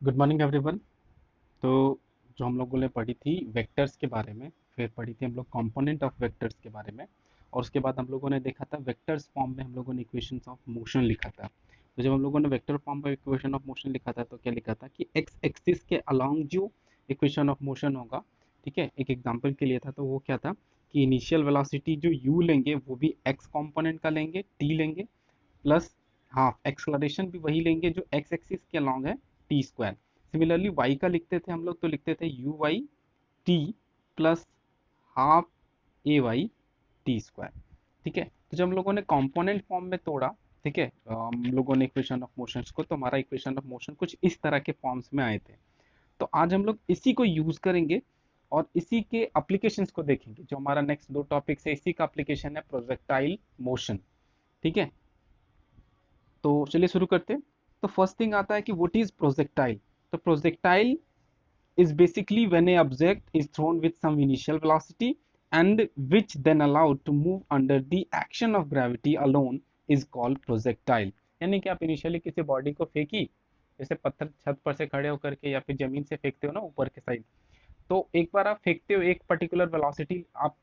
Good morning everyone. तो जो हम लोगों ने पढ़ी थी वेक्टर्स के बारे में, फिर पढ़ी थी हम लोग कंपोनेंट ऑफ वेक्टर्स के बारे में, और उसके बाद हम लोगों ने देखा था वेक्टर्स फॉर्म में हम लोगों ने इक्वेशंस ऑफ मोशन लिखा था। तो जब हम लोगों ने वेक्टर फॉर्म में इक्वेशन ऑफ मोशन लिखा था तो क्या लिखा था कि एक्स एक्सिस के अलोंग जो इक्वेशन ऑफ मोशन होगा, ठीक है, एक एग्जांपल के लिए था तो वो क्या था कि इनिशियल वेलोसिटी जो u लेंगे वो भी x कंपोनेंट का लेंगे, t लेंगे, प्लस हाफ एक्सलरेशन भी वही लेंगे जो एक्स एक्सिस के अलॉन्ग है, टी स्क्वायर। सिमिलरली वाई का लिखते थे हम लोग तो लिखते थे u y t plus half a y t square. ठीक है, तो जब हम लोगों ने कंपोनेंट फॉर्म में तोड़ा, ठीक है, हम लोगों ने इक्वेशन ऑफ मोशंस को, तो हमारा इक्वेशन ऑफ मोशन कुछ इस तरह के फॉर्म्स में आए थे। तो आज हम लोग इसी को यूज करेंगे और इसी के एप्लीकेशंस को देखेंगे। जो हमारा नेक्स्ट दो टॉपिक्स है इसी का एप्लीकेशन है प्रोजेक्टाइल मोशन। ठीक है, तो चलिए शुरू करते हैं। तो फर्स्ट थिंग आता है कि व्हाट इज प्रोजेक्टाइल। तो projectile is basically when a object is thrown with some initial velocity and which then allowed to move under the action of gravity alone is called projectile। यानी कि आप initially किसी body को फेंकी, जैसे पत्थर छत पर से खड़े होकर के या फिर जमीन से फेंकते हो ना ऊपर के साइड, तो एक बार आप फेंकते हो एक पर्टिकुलर वेलोसिटी आप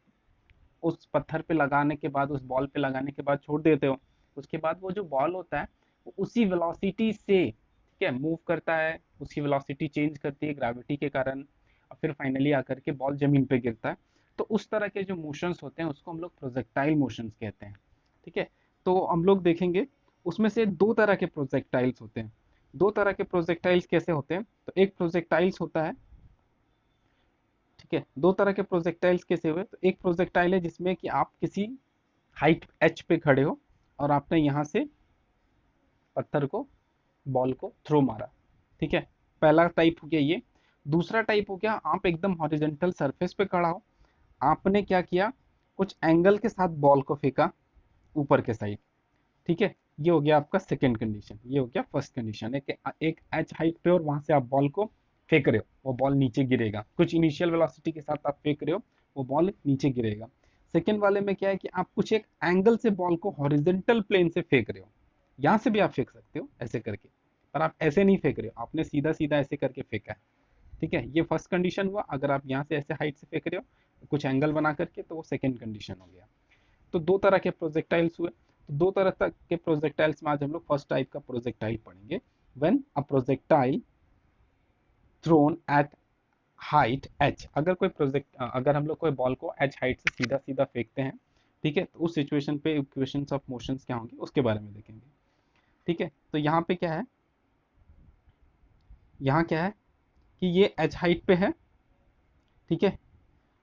उस पत्थर पे लगाने के बाद, उस बॉल पे लगाने के बाद छोड़ देते हो। उसके बाद वो जो बॉल होता है वो उसी वेलोसिटी से, ठीक है, मूव करता है, उसकी वेलोसिटी चेंज करती है ग्रेविटी के कारण, और फिर फाइनली आकर के बॉल जमीन पे गिरता है। तो उस तरह के जो मोशंस होते हैं उसको हम लोग प्रोजेक्टाइल मोशंस कहते हैं। ठीक है, तो हम लोग देखेंगे उसमें से दो तरह के प्रोजेक्टाइल्स होते हैं। दो तरह के प्रोजेक्टाइल्स कैसे होते हैं, तो एक प्रोजेक्टाइल्स होता है, ठीक है, दो तरह के प्रोजेक्टाइल्स कैसे हुए, तो एक प्रोजेक्टाइल है जिसमें कि आप किसी हाइट एच पे खड़े हो और आपने यहाँ से पत्थर को, बॉल को थ्रो मारा। ठीक है, पहला टाइप हो गया ये। दूसरा टाइप हो गया आप एकदम हॉरिजेंटल सरफेस पे खड़ा हो, आपने क्या किया, कुछ एंगल के साथ बॉल को फेंका ऊपर के साइड। ठीक है, ये हो गया आपका सेकेंड कंडीशन। ये हो गया फर्स्ट कंडीशन, एक एच हाइट पे और वहां से आप बॉल को फेंक रहे हो, वो बॉल नीचे गिरेगा, कुछ इनिशियल वेलोसिटी के साथ आप फेंक रहे हो, वो बॉल नीचे गिरेगा। सेकेंड वाले में क्या है कि आप कुछ एक एंगल से बॉल को हॉरिजेंटल प्लेन से फेंक रहे हो, यहाँ से भी आप फेंक सकते हो ऐसे करके, पर आप ऐसे नहीं फेंक रहे हो, आपने सीधा सीधा ऐसे करके फेंका है। ठीक है, ये फर्स्ट कंडीशन हुआ। अगर आप यहाँ से ऐसे हाइट से फेंक रहे हो कुछ एंगल बना करके, तो वो सेकेंड कंडीशन हो गया। तो दो तरह के प्रोजेक्टाइल्स हुए। तो दो तरह तक के प्रोजेक्टाइल्स में आज हम लोग फर्स्ट टाइप का प्रोजेक्टाइल पढ़ेंगे। When a projectile thrown at height h, अगर हम लोग कोई बॉल को एच हाइट से सीधा सीधा फेंकते हैं, ठीक है, तो उस सिचुएशन पे इक्वेशंस ऑफ मोशंस क्या होंगे उसके बारे में देखेंगे। ठीक है, तो यहाँ पे क्या है, यहाँ क्या है कि ये एच हाइट पे है, ठीक है,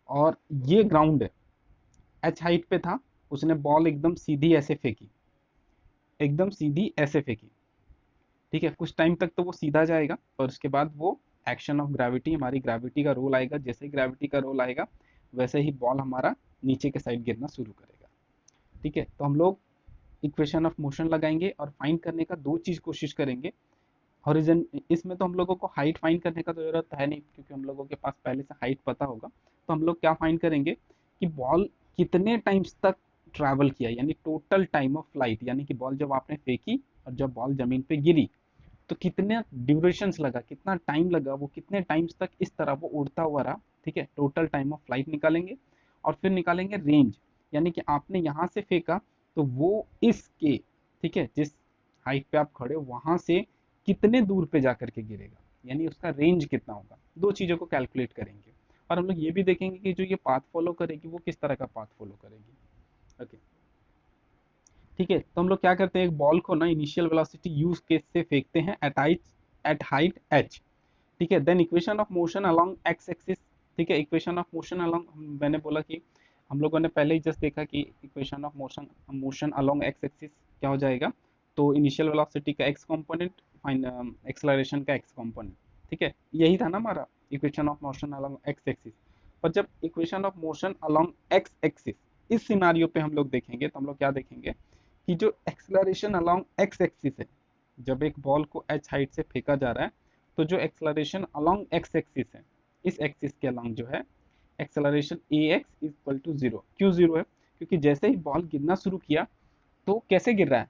और ये ग्राउंड है। एच हाइट पे था, उसने बॉल एकदम सीधी ऐसे फेंकी, एकदम सीधी ऐसे फेंकी। ठीक है, कुछ टाइम तक तो वो सीधा जाएगा, और उसके बाद वो एक्शन ऑफ ग्रेविटी, हमारी ग्रेविटी का रोल आएगा, जैसे ही ग्रेविटी का रोल आएगा वैसे ही बॉल हमारा नीचे के साइड गिरना शुरू करेगा। ठीक है, तो हम लोग इक्वेशन ऑफ मोशन लगाएंगे और फाइंड करने का दो चीज कोशिश करेंगे। हॉरिजन, इसमें तो हम लोगों को हाइट फाइंड करने का तो जरूरत है नहीं क्योंकि हम लोगों के पास पहले से हाइट पता होगा। तो हम लोग क्या फाइंड करेंगे कि बॉल कितने टाइम्स तक ट्रैवल किया, यानी टोटल टाइम ऑफ फ्लाइट, यानी कि बॉल जब आपने फेंकी और जब बॉल जमीन पे गिरी तो कितने ड्यूरेशंस लगा, कितना टाइम लगा, वो कितने टाइम्स तक इस तरह वो उड़ता हुआ रहा। ठीक है, टोटल टाइम ऑफ फ्लाइट निकालेंगे और फिर निकालेंगे रेंज, यानी कि आपने यहाँ से फेंका तो वो इसके, ठीक है, जिस हाइट पे आप खड़े हो वहां से कितने दूर पे जाकर के गिरेगा, यानी उसका रेंज कितना होगा। दो चीजों को कैलकुलेट करेंगे और हम लोग ये भी देखेंगे कि जो ये पाथ फॉलो करेगी वो किस तरह का पाथ फॉलो करेगी। ओके, ठीक है, तो हम लोग क्या करते हैं, एक बॉल को ना इनिशियल वेलोसिटी यू के से फेंकते हैं एट हाइट एच। ठीक है, then equation of motion along x axis. ठीक है, इक्वेशन ऑफ मोशन अलोंग, मैंने बोला कि हम लोगों ने पहले ही जस्ट देखा कि equation of motion motion along x axis क्या हो जाएगा, तो इनिशियल वेलोसिटी का एक्स कंपोनेंट, फाइन एक्सेलरेशन का एक्स कंपोनेंट। ठीक है, यही था ना हमारा equation of motion along x axis. पर जब equation of motion along x axis इस सिनारियो पे हम लोग देखेंगे तो हम लोग क्या देखेंगे कि जो एक्सेलरेशन अलोंग एक्स एक्सिस है, जब एक बॉल को एच हाइट से फेंका जा रहा है तो जो एक्सेलरेशन अलोंग एक्स एक्सिस है, इस एक्सिस के अलोंग जो है acceleration a x equal to zero. क्यों जीरो है, क्योंकि जैसे ही बॉल गिरना शुरू किया तो कैसे गिर रहा है,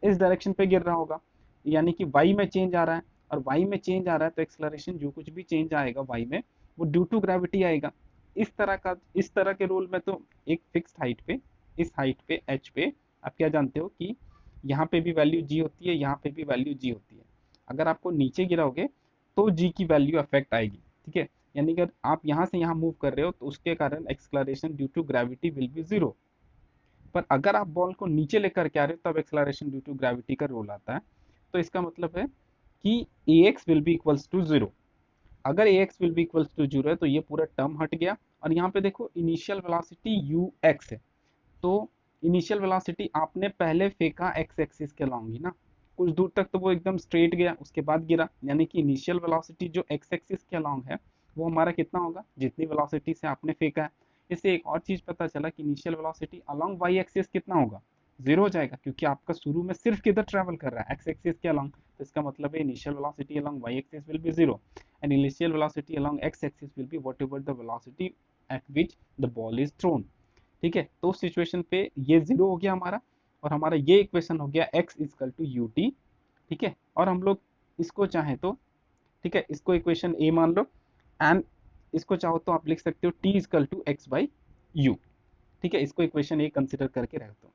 इस डायरेक्शन पे गिर रहा होगा, यानी कि वाई में चेंज आ रहा है। और y में चेंज आ रहा है तो एक्सेलरेशन जो कुछ भी चेंज आएगा y में वो ड्यू टू ग्रेविटी आएगा। इस तरह के रूल में तो एक फिक्स्ड हाइट पे, इस हाइट पे h पे आप क्या जानते हो कि यहाँ पे भी वैल्यू g होती है, यहाँ पे भी वैल्यू g होती है। अगर आपको नीचे गिराओगे तो g की वैल्यू अफेक्ट आएगी, ठीक है। यानी कि अगर आप यहाँ से यहाँ मूव कर रहे हो तो उसके कारण acceleration due to gravity will be zero. पर अगर आप बॉल को नीचे लेकर के आ रहे हो तब एक्सलरेशन ड्यू टू ग्रेविटी का रोल आता है। तो इसका मतलब है कि ax will be equals to zero. अगर ax will be equals to zero है तो ये पूरा टर्म हट गया। और यहाँ पे देखो इनिशियल वेलोसिटी ux है, तो इनिशियल वेलोसिटी आपने पहले फेंका x एक्सिस के अलॉन्ग ही ना, कुछ दूर तक तो वो एकदम स्ट्रेट गया उसके बाद गिरा, यानी कि इनिशियल वेलोसिटी जो x एक्सिस के अलॉन्ग है वो हमारा कितना होगा, जितनी वेलोसिटी से आपने फेंका है। इससे एक और चीज पता चला कि initial velocity along y axis कितना होगा, जीरो हो जाएगा, क्योंकि आपका शुरू में सिर्फ किधर ट्रेवल कर रहा है, x एक्सिस के अलॉन्ग। तो इसका मतलब है initial velocity along y axis will be zero and initial velocity along x axis will be whatever the velocity at which the ball is throne. ठीक है, तो उस सिचुएशन पे ये जीरो हो गया हमारा, और हमारा ये इक्वेशन हो गया x is equal to u t. ठीक है, और हम लोग इसको चाहें तो, ठीक है, इसको इक्वेशन ए मान लो एंड इसको चाहो तो आप लिख सकते हो t is equal to x by u. ठीक है, इसको इक्वेशन ए कंसिडर करके रख दो।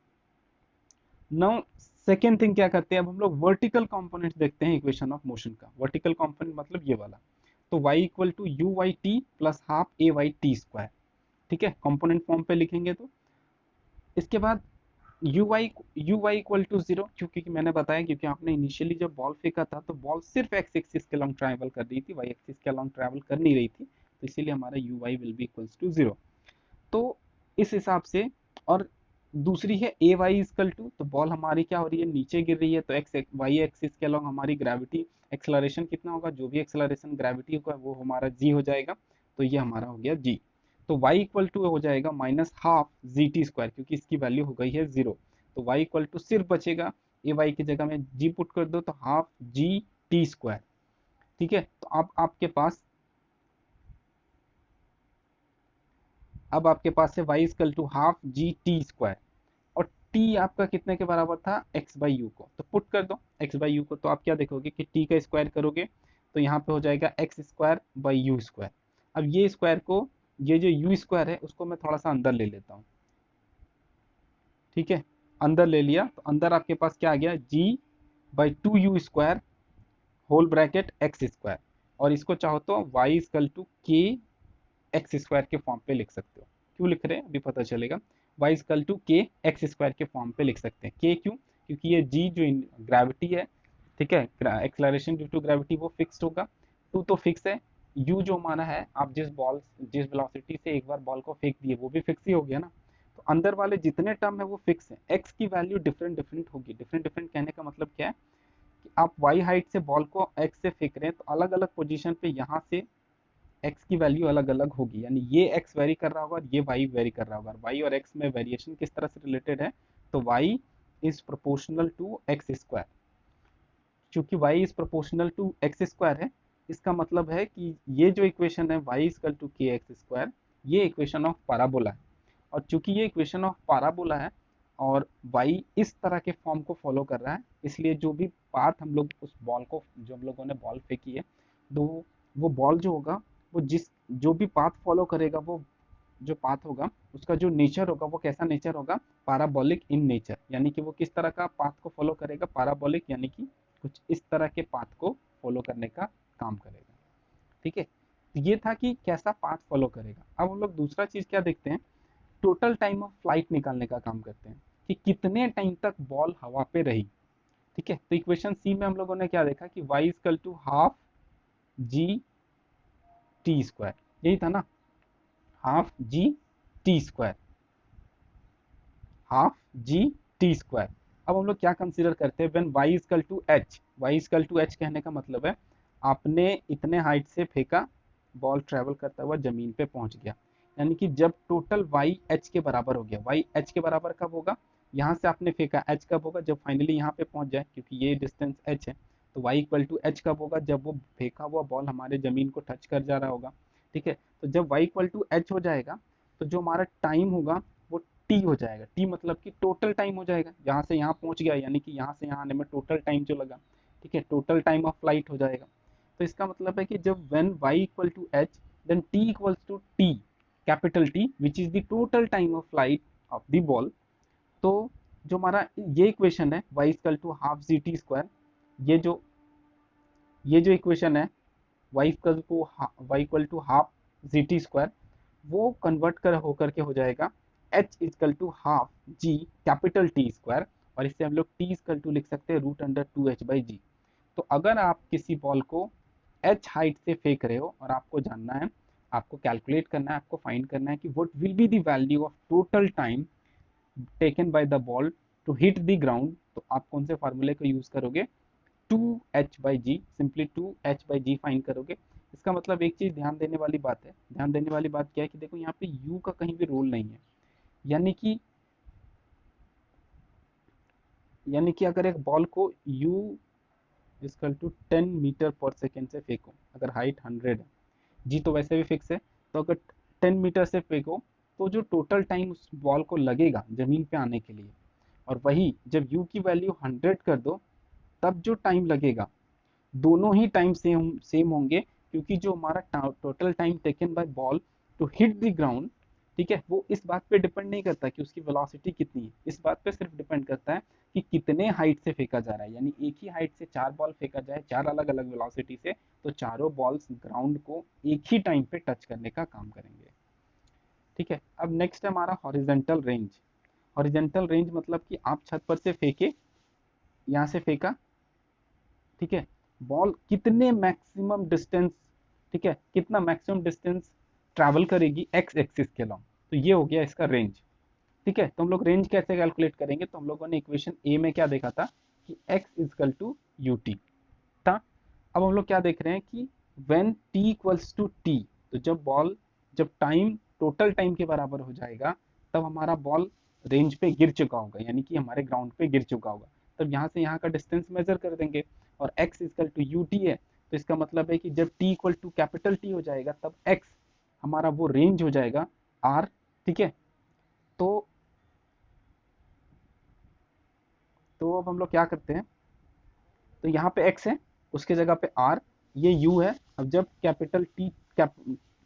नाउ सेकेंड थिंग क्या करते हैं, अब हम लोग वर्टिकल कंपोनेंट देखते हैं इक्वेशन ऑफ मोशन का। वर्टिकल कंपोनेंट मतलब ये वाला, तो y equal to u y t plus half a y t square. ठीक है, कंपोनेंट फॉर्म पे लिखेंगे तो इसके बाद u y equal to zero, क्योंकि मैंने बताया क्योंकि आपने इनिशियली जब बॉल फेंका था तो बॉल सिर्फ एक्स एक्सिस के लॉन्ग ट्रैवल कर रही थी, वाई एक्सिस के लॉन्ग ट्रैवल कर नहीं रही थी, तो इसीलिए हमारा u y will be equals to zero. तो इस हिसाब से, और दूसरी है ए वाई इजकल टू, तो बॉल हमारी क्या हो रही है, नीचे गिर रही है, तो एक्स वाई एक्सिस के अलॉन्ग हमारी ग्रेविटी एक्सलरेशन कितना होगा, जो भी एक्सलरेशन ग्रेविटी होगा वो हमारा जी हो जाएगा, तो ये हमारा हो गया जी। तो y इक्वल टू हो जाएगा minus half g t square, क्योंकि इसकी वैल्यू हो गई है जीरो, तो y इक्वल टू सिर्फ बचेगा, ए वाई की जगह में g पुट कर दो तो हाफ जी टी स्क्वायर। ठीक है, तो अब आपके पास है y equal to half g t square, और t आपका कितने के बराबर था, x बाई यू को, तो पुट कर दो x बाई यू को, तो आप क्या देखोगे कि t का स्क्वायर करोगे तो यहाँ पे हो जाएगा x square by you square. अब ये स्क्वायर को, ये जो यू स्क्वायर है उसको मैं थोड़ा सा अंदर ले लेता हूँ। ठीक है, अंदर ले लिया तो अंदर आपके पास क्या आ गया, g by two u square whole bracket x square, और इसको चाहो तो y equal to k x square के फॉर्म पे लिख सकते हो। क्यों लिख रहे हैं अभी पता चलेगा, y equal to k x square के फॉर्म पे लिख सकते हैं। के क्यों, क्योंकि ये g जो ग्रेविटी है, ठीक है, एक्सलरेशन ड्यू टू ग्रेविटी वो फिक्स्ड होगा, टू तो फिक्स है, u जो माना है, आप जिस वेलोसिटी से एक बार बॉल को फेंक दिए वो भी फिक्स ही हो गया ना, तो अंदर वाले जितने टर्म है वो फिक्स है, x की वैल्यू डिफरेंट डिफरेंट होगी। डिफरेंट डिफरेंट कहने का मतलब क्या है कि आप y हाइट से बॉल को x से फेंक रहे हैं तो अलग अलग पोजीशन पे यहाँ से x की वैल्यू अलग अलग होगी, यानी ये x वेरी कर रहा होगा और ये y वेरी कर रहा होगा। y और x में वेरिएशन किस तरह से रिलेटेड है, तो y is proportional to x square. चूंकि y is proportional to x square है, इसका मतलब है कि ये जो इक्वेशन है y equal to k x square, ये इक्वेशन ऑफ पैराबोला है। और चूंकि ये इक्वेशन ऑफ पैराबोला है और y इस तरह के फॉर्म को फॉलो कर रहा है, इसलिए जो भी पाथ हम लोग उस बॉल को, जो हम लोगों ने बॉल फेंकी है, तो वो बॉल जो होगा वो जो भी पाथ फॉलो करेगा, वो जो पाथ होगा उसका जो नेचर होगा वो कैसा नेचर होगा, पैराबोलिक इन नेचर, यानी कि वो किस तरह का पाथ को फॉलो करेगा, पैराबोलिक, यानी कि कुछ इस तरह के पाथ को फॉलो करने का काम करेगा। ठीक है, तो ये था कि कैसा पाथ फॉलो करेगा। अब हम लोग दूसरा चीज क्या देखते हैं, टोटल टाइम ऑफ फ्लाइट निकालने का काम करते हैं कि कितने टाइम तक बॉल हवा पे रही। ठीक है, तो इक्वेशन सी में हम लोगों ने क्या देखा कि y equal to half g t square, यही था ना, half g t square, half g t square. अब हम लोग क्या कंसीडर करते हैं, when y equal to h, y equal to h कहने का मतलब है आपने इतने हाइट से फेंका, बॉल ट्रेवल करता हुआ जमीन पे पहुंच गया, यानी कि जब टोटल y h के बराबर हो गया, y h के बराबर कब होगा, यहाँ से आपने फेंका, h कब होगा, जब फाइनली यहाँ पे पहुंच जाए, क्योंकि ये डिस्टेंस h है, तो y इक्वल टू एच कब होगा, जब वो फेंका हुआ बॉल हमारे जमीन को टच कर जा रहा होगा। ठीक है, तो जब y इक्वल टू एच हो जाएगा तो जो हमारा टाइम होगा वो टी हो जाएगा। टी मतलब कि टोटल टाइम हो जाएगा, यहाँ से यहाँ पहुंच गया, यानी कि यहाँ से यहाँ आने में टोटल टाइम जो लगा। ठीक है, टोटल टाइम ऑफ फ्लाइट हो जाएगा। तो इसका मतलब है कि जब when y equal to h then t equals to t capital T which is the total time of flight of the ball. तो जो हमारा ये इक्वेशन है y equal to half g t square, ये जो इक्वेशन है y equal to half g t square, वो convert कर होकर के हो जाएगा h equal to half g capital T square, और इससे हम लोग t इक्वल टू लिख सकते हैं root under 2h by G. तो अगर आप किसी बॉल को h हाइट से फेंक रहे हो और आपको जानना है, आपको कैलकुलेट करना है, आपको फाइंड करना है कि what will be the value of total time taken by the ball to hit the ground, तो आप कौन से फार्मूले को यूज करोगे, 2h by g, simply 2h by g find करोगे। इसका मतलब एक चीज ध्यान देने वाली बात है, ध्यान देने वाली बात क्या है कि देखो यहाँ पे u का कहीं भी रोल नहीं है, यानी कि अगर एक बॉल को u इक्वल टू 10 मीटर पर सेकेंड से फेंको, अगर हाइट 100 है, जी तो वैसे भी फिक्स है, तो अगर 10 मीटर से फेंको तो जो टोटल टाइम उस बॉल को लगेगा जमीन पे आने के लिए, और वही जब u की वैल्यू 100 कर दो तब जो टाइम लगेगा, दोनों ही टाइम सेम सेम होंगे, क्योंकि जो हमारा total time taken by ball to hit the ground, ठीक है, वो इस बात पे डिपेंड नहीं करता कि उसकी वेलोसिटी कितनी है, इस बात पे सिर्फ डिपेंड करता है कि कितने हाइट से फेंका जा रहा है। यानी एक ही हाइट से 4 बॉल फेंका जाए 4 अलग अलग वेलोसिटी से, तो चारों बॉल्स ग्राउंड को एक ही टाइम पे टच करने का काम करेंगे। ठीक है, अब नेक्स्ट है हमारा हॉरिजेंटल रेंज। हॉरिजेंटल रेंज मतलब कि आप छत पर से फेंके, यहाँ से फेंका, ठीक है, बॉल कितने मैक्सिमम डिस्टेंस, ठीक है, कितना मैक्सिमम डिस्टेंस ट्रैवल करेगी एक्स एक्सिस के लॉन्ग, तो ये हो गया इसका रेंज। ठीक है, तो हम लोग रेंज कैसे कैलकुलेट करेंगे, तो हम लोगों ने इक्वेशन ए में क्या देखा था कि x equal to u t था। अब हम लोग क्या देख रहे हैं कि when t equals to t, तो जब टाइम टोटल टाइम के बराबर हो जाएगा तब हमारा बॉल रेंज पे गिर चुका होगा, यानी कि हमारे ग्राउंड पे गिर चुका होगा, तब यहाँ से यहाँ का डिस्टेंस मेजर कर देंगे, और x equal to u t है, तो इसका मतलब है कि जब t equal to capital T हो जाएगा तब x हमारा वो रेंज हो जाएगा r। ठीक है, तो अब हम लोग क्या करते हैं, तो यहाँ पे x है, उसके जगह पे r, ये u है। अब जब कैपिटल टी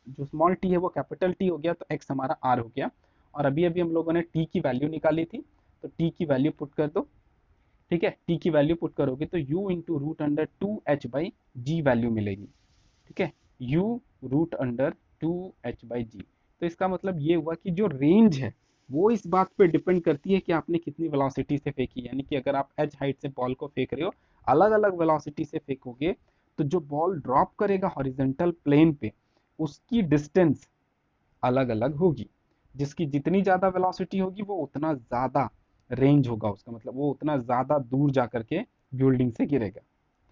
जो स्मॉल t है वो कैपिटल T हो गया तो x हमारा r हो गया, और अभी अभी हम लोगों ने t की वैल्यू निकाली थी, तो t की वैल्यू पुट कर दो। ठीक है, t की वैल्यू पुट करोगे तो u into root under 2h by G value मिलेगी। ठीक है, u root under 2h by G. तो इसका मतलब ये हुआ कि जो रेंज है वो इस बात पे डिपेंड करती है कि आपने कितनी वेलोसिटी से फेंकी, यानी कि अगर आप h हाइट से बॉल को फेंक रहे हो, अलग अलग वेलोसिटी से फेंकोगे, तो जो बॉल ड्रॉप करेगा हॉरिजेंटल प्लेन पे उसकी डिस्टेंस अलग अलग होगी, जिसकी जितनी ज्यादा वेलोसिटी होगी वो उतना ज्यादा रेंज होगा उसका, मतलब वो उतना ज्यादा दूर जा करके बिल्डिंग से गिरेगा।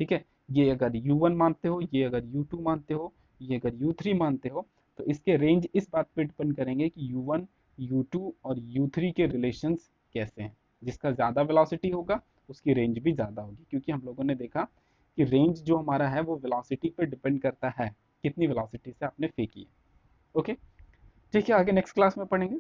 ठीक है, ये अगर u1 मानते हो, ये अगर u2 मानते हो, ये अगर u3 मानते हो, तो इसके रेंज इस बात पे डिपेंड करेंगे कि u1 u2 और u3 के रिलेशंस कैसे हैं, जिसका ज्यादा वेलोसिटी होगा उसकी रेंज भी ज्यादा होगी, क्योंकि हम लोगों ने देखा कि रेंज जो हमारा है वो वेलोसिटी पे डिपेंड करता है, कितनी वेलोसिटी से आपने फेंकी है। ओके, ठीक है, आगे नेक्स्ट क्लास में पढ़ेंगे।